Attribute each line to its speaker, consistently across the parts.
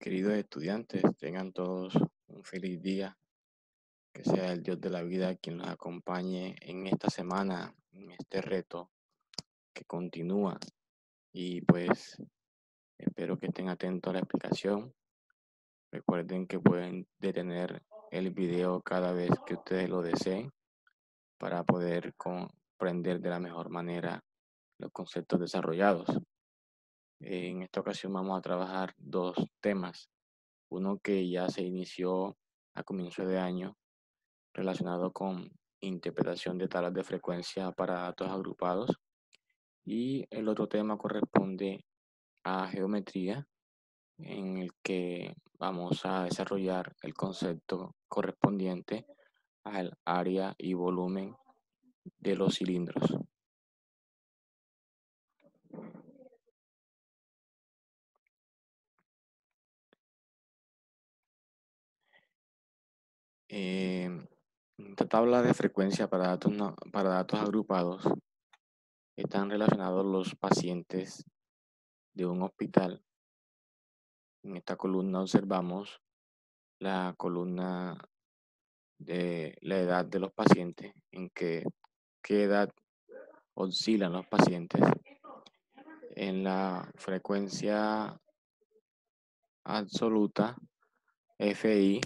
Speaker 1: Queridos estudiantes, tengan todos un feliz día, que sea el Dios de la vida quien los acompañe en esta semana, en este reto que continúa. Y pues espero que estén atentos a la explicación. Recuerden que pueden detener el video cada vez que ustedes lo deseen para poder comprender de la mejor manera los conceptos desarrollados. En esta ocasión vamos a trabajar dos temas. Uno que ya se inició a comienzo de año, relacionado con interpretación de tablas de frecuencia para datos agrupados, y el otro tema corresponde a geometría, en el que vamos a desarrollar el concepto correspondiente al área y volumen de los cilindros. Esta tabla de frecuencia para datos agrupados están relacionados los pacientes de un hospital. En esta columna observamos la columna de la edad de los pacientes, en qué edad oscilan los pacientes. En la frecuencia absoluta, FI,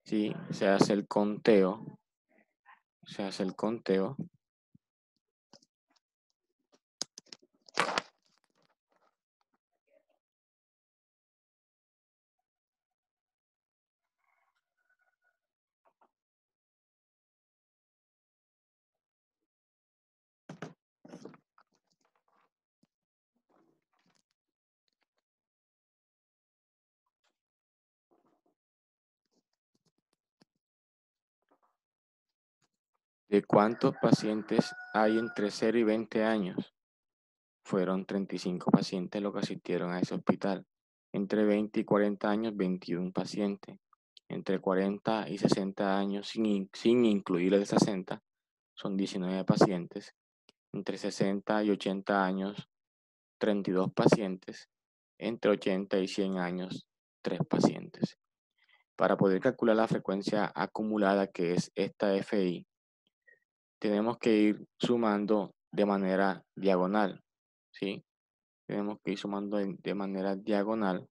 Speaker 1: ¿sí? Se hace el conteo, de cuántos pacientes hay entre 0 y 20 años. Fueron 35 pacientes los que asistieron a ese hospital. Entre 20 y 40 años, 21 pacientes. Entre 40 y 60 años, sin incluir el 60, son 19 pacientes. Entre 60 y 80 años, 32 pacientes. Entre 80 y 100 años, 3 pacientes. Para poder calcular la frecuencia acumulada, que es esta FI, tenemos que ir sumando de manera diagonal, ¿sí? Tenemos que ir sumando de manera diagonal.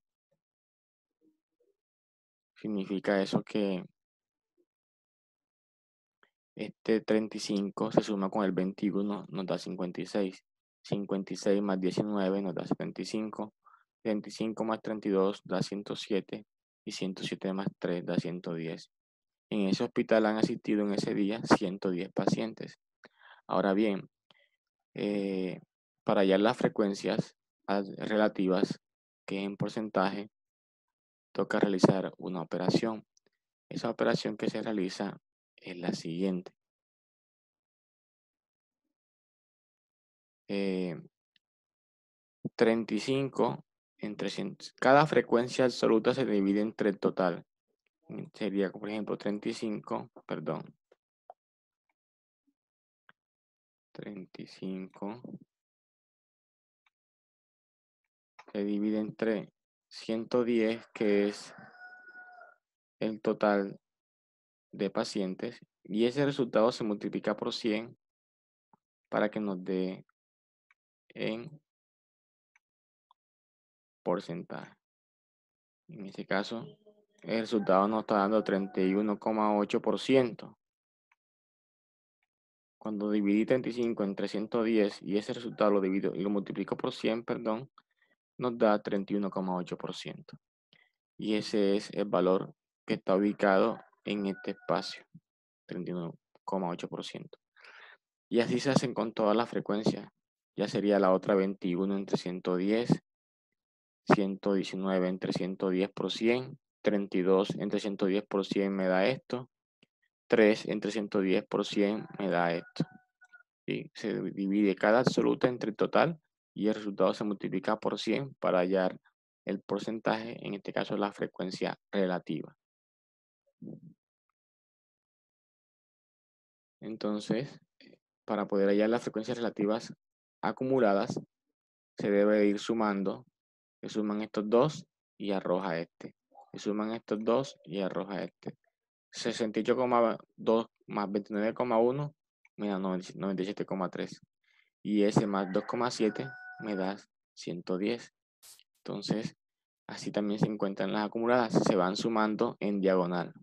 Speaker 1: Significa eso que este 35 se suma con el 21, nos da 56. 56 más 19 nos da 75. 75 más 32 da 107. Y 107 más 3 da 110. En ese hospital han asistido en ese día 110 pacientes. Ahora bien, para hallar las frecuencias relativas, que es en porcentaje, toca realizar una operación. Esa operación que se realiza es la siguiente. 35 entre 100. Cada frecuencia absoluta se divide entre el total. Sería, por ejemplo, 35 se divide entre 110, que es el total de pacientes, y ese resultado se multiplica por 100 para que nos dé en porcentaje. En este caso, el resultado nos está dando 31,8%. Cuando dividí 35 entre 110 y ese resultado lo divido y lo multiplico por 100, nos da 31,8%. Y ese es el valor que está ubicado en este espacio, 31,8%. Y así se hacen con todas las frecuencias. Ya sería la otra 21 entre 110, 119 entre 110 por 100, 32 entre 110 por 100 me da esto, 3 entre 110 por 100 me da esto. ¿Sí? Se divide cada absoluta entre el total y el resultado se multiplica por 100 para hallar el porcentaje, en este caso la frecuencia relativa. Entonces, para poder hallar las frecuencias relativas acumuladas, se debe ir sumando, se suman estos dos y arroja este. Se suman estos dos y arroja este. 68,2 más 29,1 me da 97,3. Y ese más 2,7 me da 110. Entonces, así también se encuentran las acumuladas. Se van sumando en diagonal.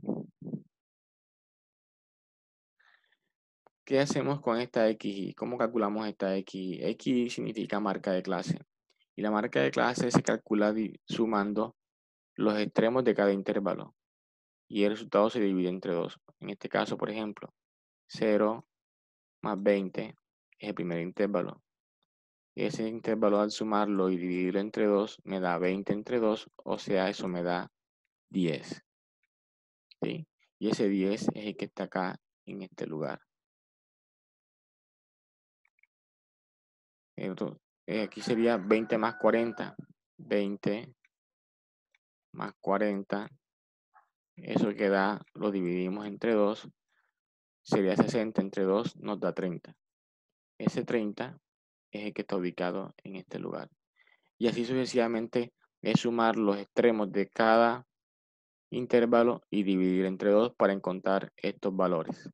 Speaker 1: ¿Qué hacemos con esta XY? ¿Cómo calculamos esta XY? XY significa marca de clase. Y la marca de clase se calcula sumando los extremos de cada intervalo. Y el resultado se divide entre 2. En este caso, por ejemplo, 0 más 20 es el primer intervalo. Ese intervalo al sumarlo y dividirlo entre 2 me da 20 entre 2, o sea, eso me da 10. ¿Sí? Y ese 10 es el que está acá en este lugar. Aquí sería 20 más 40. 20 más 40. Eso que da lo dividimos entre 2. Sería 60 entre 2 nos da 30. Ese 30 es el que está ubicado en este lugar. Y así sucesivamente es sumar los extremos de cada intervalo y dividir entre 2 para encontrar estos valores.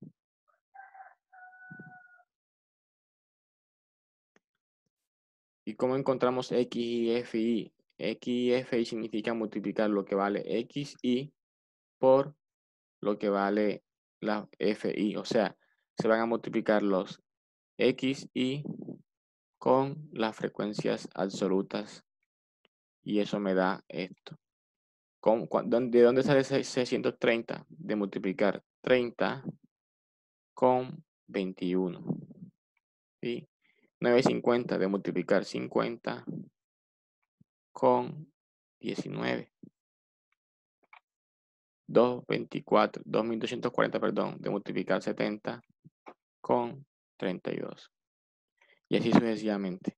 Speaker 1: ¿Y cómo encontramos X y F y? X y F y significa multiplicar lo que vale X y por lo que vale la F y. O sea, se van a multiplicar los X y con las frecuencias absolutas y eso me da esto. ¿De dónde sale 630? De multiplicar 30 con 21. ¿Sí? 950 de multiplicar 50 con 19. 2240, perdón, de multiplicar 70 con 32. Y así sucesivamente.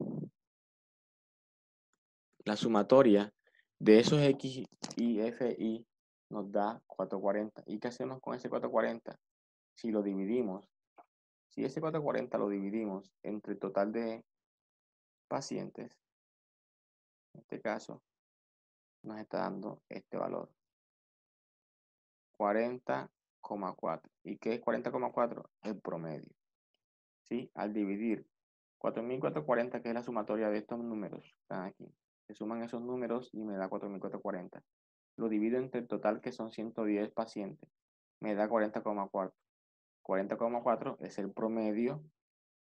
Speaker 1: La sumatoria de esos X y FI nos da 440. ¿Y qué hacemos con ese 440? Si lo dividimos, si ese 440 lo dividimos entre el total de pacientes, en este caso, nos está dando este valor, 40,4. ¿Y qué es 40,4? El promedio. ¿Sí? Al dividir 4.440, que es la sumatoria de estos números, están aquí. Se suman esos números y me da 4.440. Lo divido entre el total, que son 110 pacientes. Me da 40,4. 40,4 es el promedio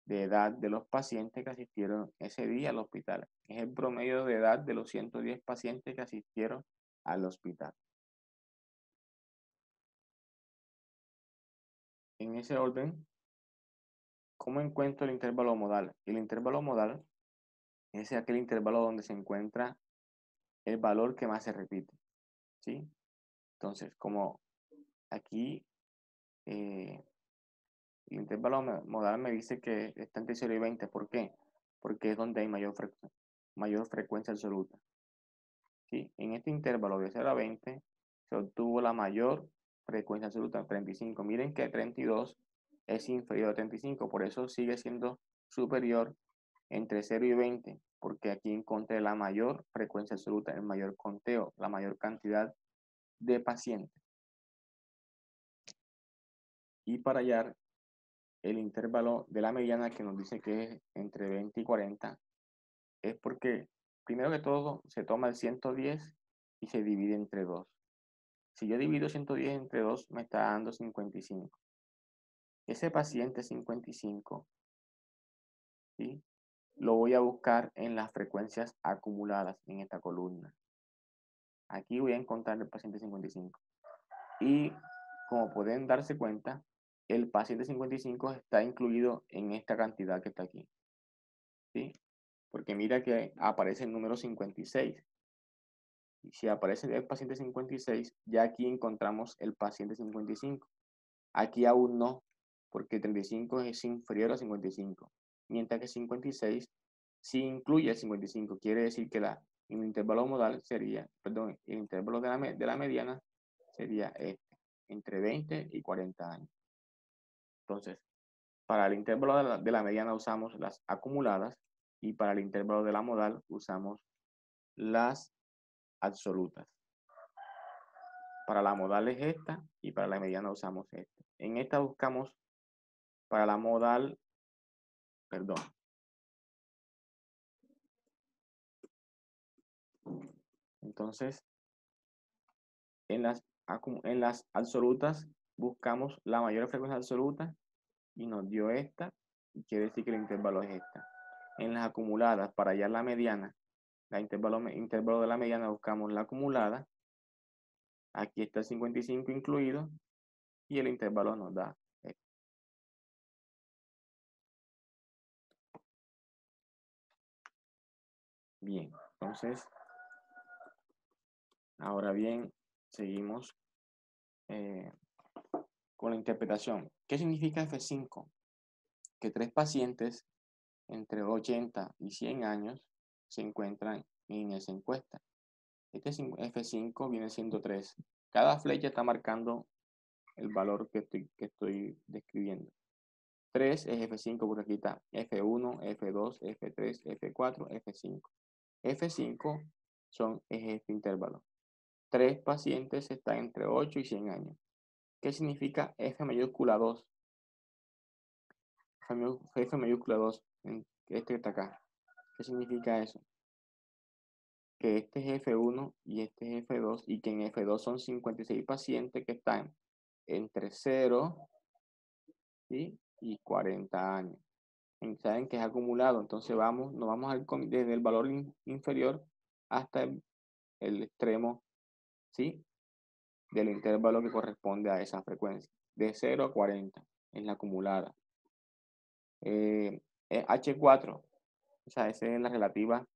Speaker 1: de edad de los pacientes que asistieron ese día al hospital. Es el promedio de edad de los 110 pacientes que asistieron al hospital. En ese orden, ¿cómo encuentro el intervalo modal? El intervalo modal es aquel intervalo donde se encuentra el valor que más se repite. ¿Sí? Entonces, como aquí el intervalo modal me dice que está entre 0 y 20. ¿Por qué? Porque es donde hay mayor frecuencia absoluta. ¿Sí? En este intervalo de 0 a 20 se obtuvo la mayor frecuencia absoluta, 35. Miren que 32 es inferior a 35, por eso sigue siendo superior entre 0 y 20, porque aquí encontré la mayor frecuencia absoluta, el mayor conteo, la mayor cantidad de pacientes. Y para hallar el intervalo de la mediana, que nos dice que es entre 20 y 40, es porque primero que todo se toma el 110 y se divide entre 2. Si yo divido 110 entre 2, me está dando 55. Ese paciente 55, ¿sí? Lo voy a buscar en las frecuencias acumuladas en esta columna. Aquí voy a encontrar el paciente 55. Y como pueden darse cuenta, el paciente 55 está incluido en esta cantidad que está aquí. ¿Sí? Porque mira que aparece el número 56. Y si aparece el paciente 56, ya aquí encontramos el paciente 55. Aquí aún no, porque 35 es inferior a 55. Mientras que 56 sí incluye el 55. Quiere decir que el intervalo modal sería, perdón, el intervalo de la mediana sería este, entre 20 y 40 años. Entonces, para el intervalo de la mediana usamos las acumuladas y para el intervalo de la modal usamos las absolutas. Para la modal es esta y para la mediana usamos esta. En esta buscamos para la modal, perdón. Entonces, en las absolutas buscamos la mayor frecuencia absoluta y nos dio esta, y quiere decir que el intervalo es esta. En las acumuladas, para hallar la mediana, la intervalo de la mediana, buscamos la acumulada. Aquí está el 55 incluido y el intervalo nos da esto. Bien, entonces, ahora bien, seguimos con la interpretación. ¿Qué significa F5? Que 3 pacientes entre 80 y 100 años se encuentran en esa encuesta. Este F5 viene siendo 3. Cada flecha está marcando el valor que estoy describiendo. 3 es F5 porque aquí está F1, F2, F3, F4, F5. F5 es este intervalo. 3 pacientes están entre 8 y 100 años. ¿Qué significa F mayúscula 2? F mayúscula 2, este que está acá. ¿Qué significa eso? Que este es F1 y este es F2 y que en F2 son 56 pacientes que están entre 0 y 40 años. Saben que es acumulado, entonces nos vamos desde el valor inferior hasta el extremo, ¿sí?, del intervalo que corresponde a esa frecuencia, de 0 a 40 en la acumulada. H4, o sea, esa es la relativa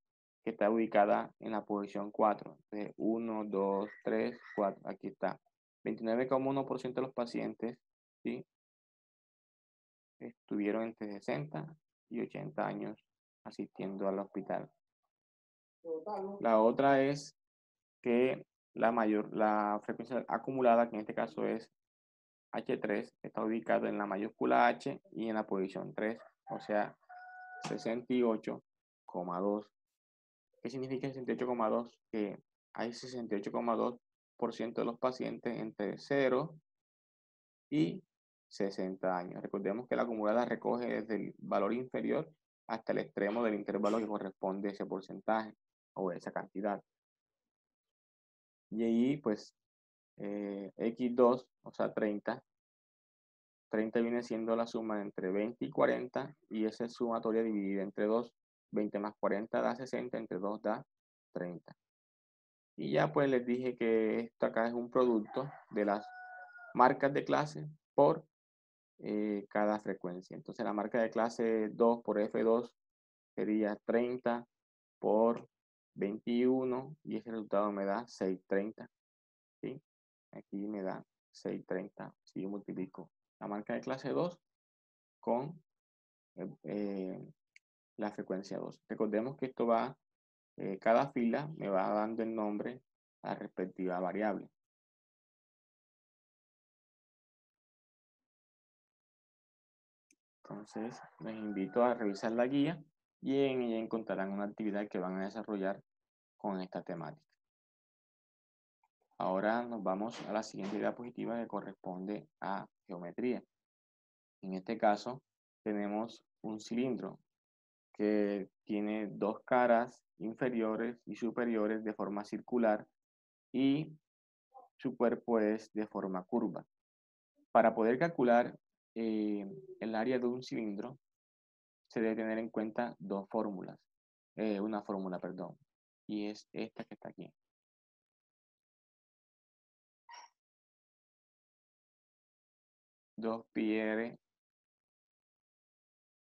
Speaker 1: que está ubicada en la posición 4. Entonces, 1, 2, 3, 4, aquí está. 29,1% de los pacientes, ¿sí?, estuvieron entre 60 y 80 años asistiendo al hospital. La otra es que la frecuencia acumulada, que en este caso es H3, está ubicada en la mayúscula H y en la posición 3, o sea, 68,2. ¿Qué significa 68,2? Que hay 68,2% de los pacientes entre 0 y 60 años. Recordemos que la acumulada recoge desde el valor inferior hasta el extremo del intervalo que corresponde a ese porcentaje o esa cantidad. Y ahí, pues, X2, o sea, 30 viene siendo la suma entre 20 y 40, y esa es sumatoria dividida entre 2. 20 más 40 da 60, entre 2 da 30. Y ya pues les dije que esto acá es un producto de las marcas de clase por cada frecuencia. Entonces la marca de clase 2 por F2 sería 30 por 21 y ese resultado me da 630. ¿Sí? Aquí me da 630 si yo multiplico la marca de clase 2 con la frecuencia 2. Recordemos que esto va, cada fila me va dando el nombre a la respectiva variable. Entonces, les invito a revisar la guía y en ella encontrarán una actividad que van a desarrollar con esta temática. Ahora nos vamos a la siguiente diapositiva que corresponde a geometría. En este caso, tenemos un cilindro que tiene dos caras inferiores y superiores de forma circular y su cuerpo es de forma curva. Para poder calcular el área de un cilindro, se debe tener en cuenta una fórmula, perdón, y es esta que está aquí. Dos pi r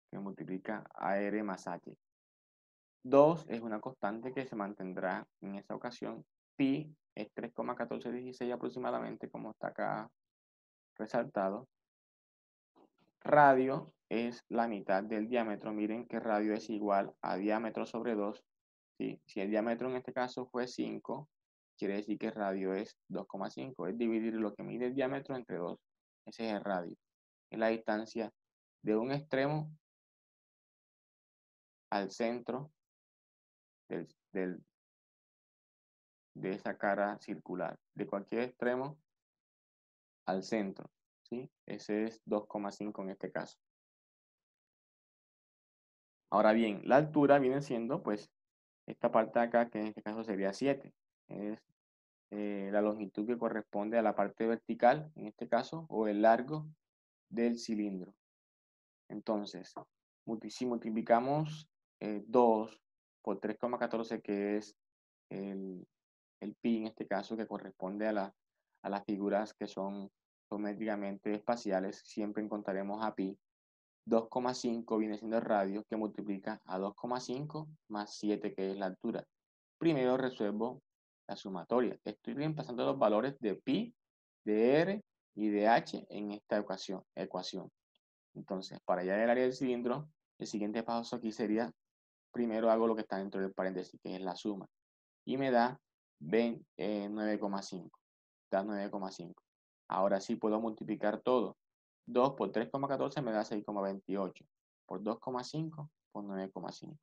Speaker 1: que multiplica a r más h. 2 es una constante que se mantendrá en esta ocasión. Pi es 3,1416 aproximadamente, como está acá resaltado. Radio es la mitad del diámetro. Miren que radio es igual a diámetro sobre 2. ¿Sí? Si el diámetro en este caso fue 5, quiere decir que radio es 2,5. Es dividir lo que mide el diámetro entre 2. Ese es el radio. Es la distancia de un extremo al centro de esa cara circular, de cualquier extremo al centro, ¿sí? Ese es 2,5 en este caso. Ahora bien, la altura viene siendo, pues, esta parte de acá, que en este caso sería 7. Es la longitud que corresponde a la parte vertical, en este caso, o el largo del cilindro. Entonces, si multiplicamos 2 por 3,14, que es el pi en este caso, que corresponde a las figuras que son geométricamente espaciales, siempre encontraremos a pi. 2,5 viene siendo el radio, que multiplica a 2,5 más 7, que es la altura. Primero resuelvo la sumatoria. Estoy reemplazando los valores de pi, de r y de h en esta ecuación. Entonces, para hallar el área del cilindro, el siguiente paso aquí sería, primero hago lo que está dentro del paréntesis, que es la suma. Y me da 9,5. Da 9,5. Ahora sí puedo multiplicar todo. 2 por 3,14 me da 6,28. Por 2,5, por 9,5.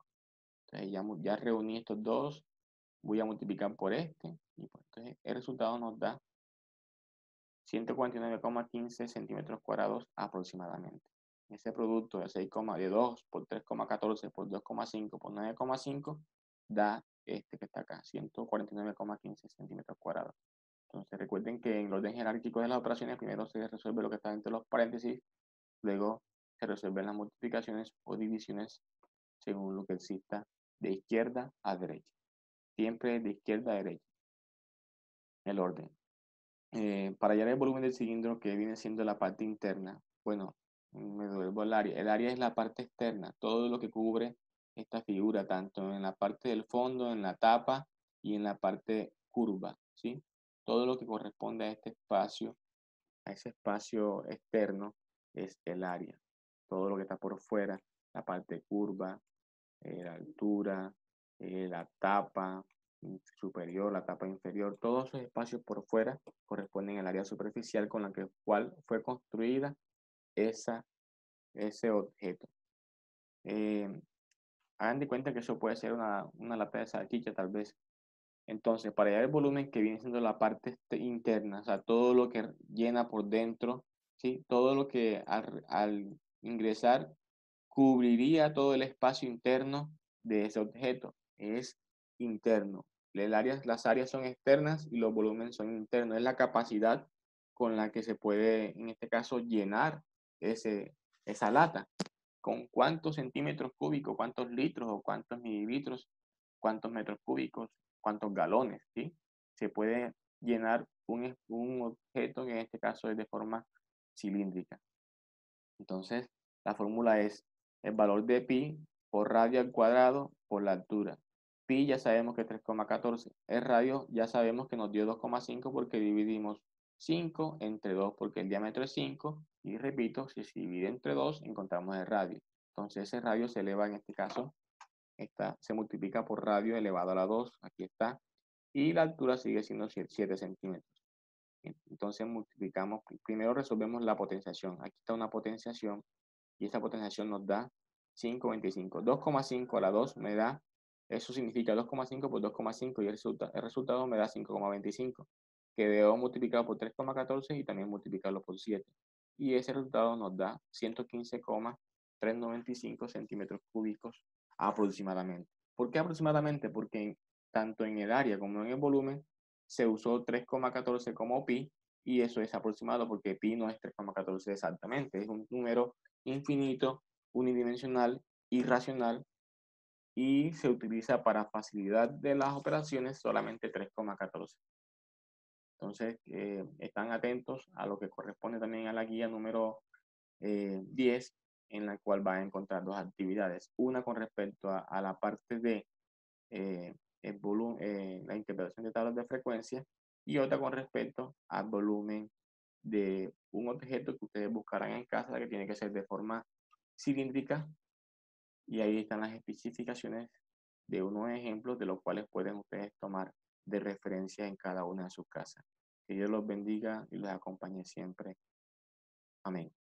Speaker 1: Entonces ya reuní estos dos. Voy a multiplicar por este. Y pues, entonces el resultado nos da 149,15 centímetros cuadrados aproximadamente. Ese producto de 6, de 2 por 3,14 por 2,5 por 9,5 da este que está acá, 149,15 centímetros cuadrados. Entonces recuerden que en el orden jerárquico de las operaciones primero se resuelve lo que está entre los paréntesis, luego se resuelven las multiplicaciones o divisiones según lo que exista de izquierda a derecha. Siempre de izquierda a derecha el orden. Para hallar el volumen del cilindro, que viene siendo la parte interna, bueno, me devuelvo al área. El área es la parte externa, todo lo que cubre esta figura, tanto en la parte del fondo, en la tapa y en la parte curva, ¿sí? Todo lo que corresponde a este espacio, a ese espacio externo, es el área. Todo lo que está por fuera, la parte curva, la altura, la tapa superior, la tapa inferior, todos esos espacios por fuera corresponden al área superficial con la cual fue construida ese objeto. Hagan de cuenta que eso puede ser una lata de salchicha tal vez. Entonces, para hallar el volumen que viene siendo la parte interna, o sea, todo lo que llena por dentro, ¿sí? Todo lo que al ingresar cubriría todo el espacio interno de ese objeto. Es interno. Las áreas son externas y los volúmenes son internos. Es la capacidad con la que se puede, en este caso, llenar esa lata. ¿Con cuántos centímetros cúbicos, cuántos litros o cuántos mililitros, cuántos metros cúbicos, cuántos galones? ¿Sí? Se puede llenar un objeto que en este caso es de forma cilíndrica. Entonces, la fórmula es el valor de pi por radio al cuadrado por la altura. Pi ya sabemos que es 3,14. El radio ya sabemos que nos dio 2,5 porque dividimos 5 entre 2 porque el diámetro es 5. Y repito, si se divide entre 2, encontramos el radio. Entonces ese radio se eleva en este caso, se multiplica por radio elevado a la 2. Aquí está. Y la altura sigue siendo 7 centímetros. Entonces multiplicamos, primero resolvemos la potenciación. Aquí está una potenciación y esa potenciación nos da 5,25. 2,5 a la 2 me da, eso significa 2,5 por 2,5 y el resultado me da 5,25, que debo multiplicarlo por 3,14 y también multiplicarlo por 7. Y ese resultado nos da 115,395 centímetros cúbicos aproximadamente. ¿Por qué aproximadamente? Porque tanto en el área como en el volumen se usó 3,14 como pi y eso es aproximado porque pi no es 3,14 exactamente, es un número infinito, unidimensional, irracional y se utiliza para facilidad de las operaciones solamente 3,14. Entonces, están atentos a lo que corresponde también a la guía número 10, en la cual van a encontrar dos actividades. Una con respecto a la parte de el volumen, la interpretación de tablas de frecuencia y otra con respecto al volumen de un objeto que ustedes buscarán en casa que tiene que ser de forma cilíndrica y ahí están las especificaciones de unos ejemplos de los cuales pueden ustedes tomar de referencia en cada una de sus casas. Que Dios los bendiga y los acompañe siempre. Amén.